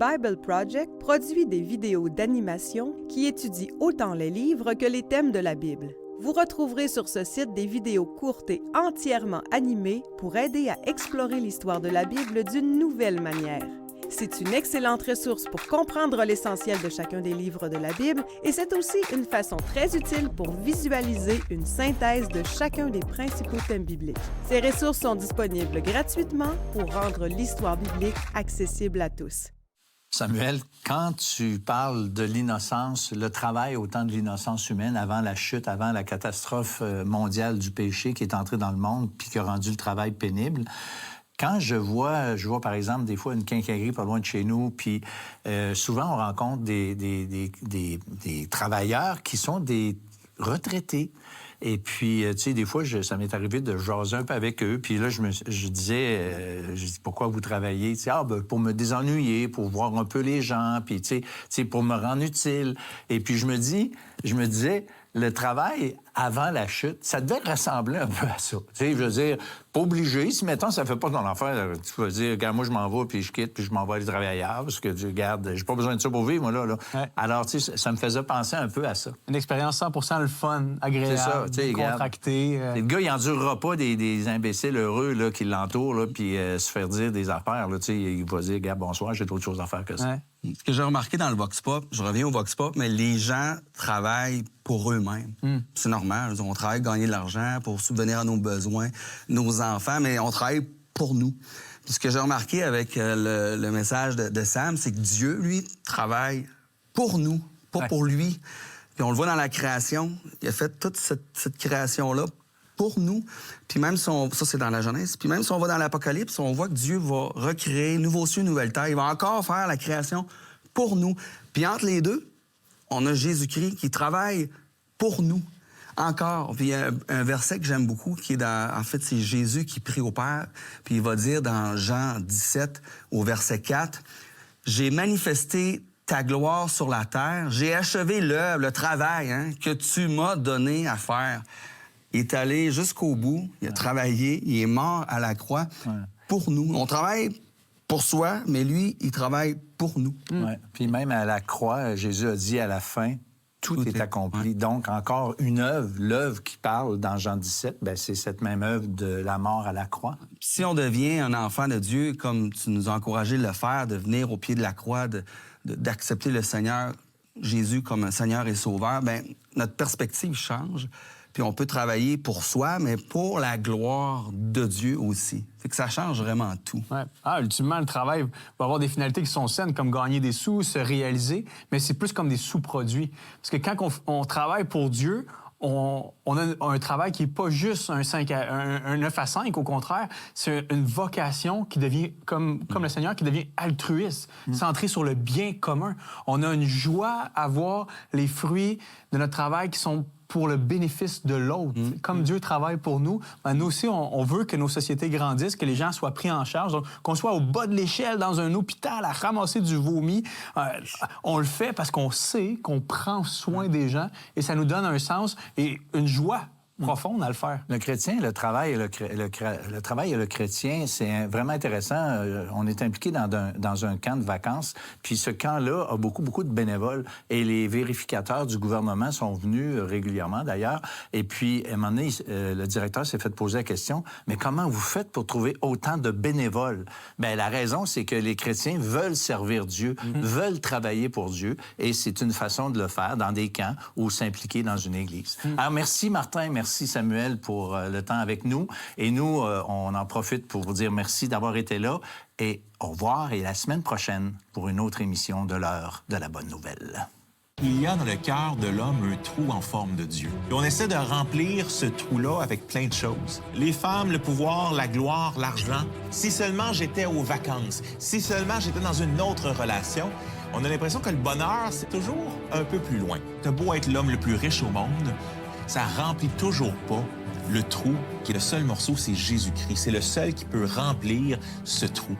Bible Project produit des vidéos d'animation qui étudient autant les livres que les thèmes de la Bible. Vous retrouverez sur ce site des vidéos courtes et entièrement animées pour aider à explorer l'histoire de la Bible d'une nouvelle manière. C'est une excellente ressource pour comprendre l'essentiel de chacun des livres de la Bible et c'est aussi une façon très utile pour visualiser une synthèse de chacun des principaux thèmes bibliques. Ces ressources sont disponibles gratuitement pour rendre l'histoire biblique accessible à tous. Samuel, quand tu parles de l'innocence, le travail au temps de l'innocence humaine, avant la chute, avant la catastrophe mondiale du péché qui est entré dans le monde puis qui a rendu le travail pénible, quand je vois par exemple des fois une quincaillerie pas loin de chez nous, puis souvent on rencontre des travailleurs qui sont des retraités. Et puis, tu sais, des fois, ça m'est arrivé de jaser un peu avec eux. Puis là, je disais, pourquoi vous travaillez? Tu sais, pour me désennuyer, pour voir un peu les gens, puis tu sais, pour me rendre utile. Et puis je me disais, le travail avant la chute, ça devait ressembler un peu à ça. Tu sais, je veux dire, pas obligé. Si, mettons, ça fait pas ton affaire, tu vas dire, regarde, moi, je m'en vais, puis je quitte, puis je m'en vais aller travailler ailleurs, parce que, regarde, j'ai pas besoin de ça pour vivre, moi, là. Ouais. Alors, tu sais, ça me faisait penser un peu à ça. Une expérience 100% le fun, agréable, C'est ça, tu sais, contracté. Le gars, il endurera pas des imbéciles heureux là, qui l'entourent, là, puis se faire dire des affaires. Là, tu sais, il va dire, regarde, bonsoir, j'ai d'autres choses à faire que ça. Ouais. Ce que j'ai remarqué dans le Vox Pop, je reviens au Vox Pop, mais les gens travaillent pour eux-mêmes. C'est normal. On travaille pour gagner de l'argent, pour subvenir à nos besoins, nos enfants, mais on travaille pour nous. Puis ce que j'ai remarqué avec le message de Sam, c'est que Dieu, lui, travaille pour nous, pas pour lui. Puis on le voit dans la création. Il a fait toute cette création-là pour nous. Puis même si ça, c'est dans la Genèse. Puis même si on va dans l'Apocalypse, on voit que Dieu va recréer nouveaux cieux, nouvelle terre. Il va encore faire la création pour nous. Puis entre les deux, on a Jésus-Christ qui travaille pour nous. Encore. Puis il y a un verset que j'aime beaucoup qui est dans... En fait, c'est Jésus qui prie au Père. Puis il va dire dans Jean 17, au verset 4, « J'ai manifesté ta gloire sur la terre. J'ai achevé l'œuvre, le travail que tu m'as donné à faire. » Il est allé jusqu'au bout, il a travaillé, il est mort à la croix pour nous. On travaille pour soi, mais lui, il travaille pour nous. Ouais. Puis même à la croix, Jésus a dit à la fin, tout est accompli. Ouais. Donc, encore une œuvre, l'œuvre qui parle dans Jean 17, bien, c'est cette même œuvre de la mort à la croix. Si on devient un enfant de Dieu, comme tu nous as encouragé de le faire, de venir au pied de la croix, d'accepter le Seigneur Jésus comme un Seigneur et Sauveur, bien, notre perspective change. Puis on peut travailler pour soi, mais pour la gloire de Dieu aussi. Fait que ça change vraiment tout. Ouais. Ultimement, le travail va avoir des finalités qui sont saines, comme gagner des sous, se réaliser, mais c'est plus comme des sous-produits. Parce que quand on travaille pour Dieu, on a un travail qui n'est pas juste un 9 à 5, au contraire, c'est une vocation qui devient, comme le Seigneur, qui devient altruiste, centré sur le bien commun. On a une joie à voir les fruits de notre travail qui sont pour le bénéfice de l'autre. Comme Dieu travaille pour nous, ben nous aussi, on veut que nos sociétés grandissent, que les gens soient pris en charge, donc qu'on soit au bas de l'échelle dans un hôpital à ramasser du vomi. On le fait parce qu'on sait qu'on prend soin des gens et ça nous donne un sens et une joie profonde à le faire. Le chrétien, le travail et le chrétien, c'est vraiment intéressant. On est impliqué dans un camp de vacances, puis ce camp-là a beaucoup de bénévoles et les vérificateurs du gouvernement sont venus régulièrement, d'ailleurs. Et puis, à un moment donné, le directeur s'est fait poser la question, mais comment vous faites pour trouver autant de bénévoles? Bien, la raison, c'est que les chrétiens veulent servir Dieu, veulent travailler pour Dieu, et c'est une façon de le faire dans des camps ou s'impliquer dans une église. Alors, merci Martin, merci Samuel pour le temps avec nous. Et nous, on en profite pour vous dire merci d'avoir été là. Et au revoir et la semaine prochaine pour une autre émission de l'heure de la bonne nouvelle. Il y a dans le cœur de l'homme un trou en forme de Dieu. Et on essaie de remplir ce trou-là avec plein de choses. Les femmes, le pouvoir, la gloire, l'argent. Si seulement j'étais aux vacances, si seulement j'étais dans une autre relation, on a l'impression que le bonheur, c'est toujours un peu plus loin. T'as beau être l'homme le plus riche au monde, ça remplit toujours pas le trou, qui est le seul morceau, c'est Jésus-Christ. C'est le seul qui peut remplir ce trou.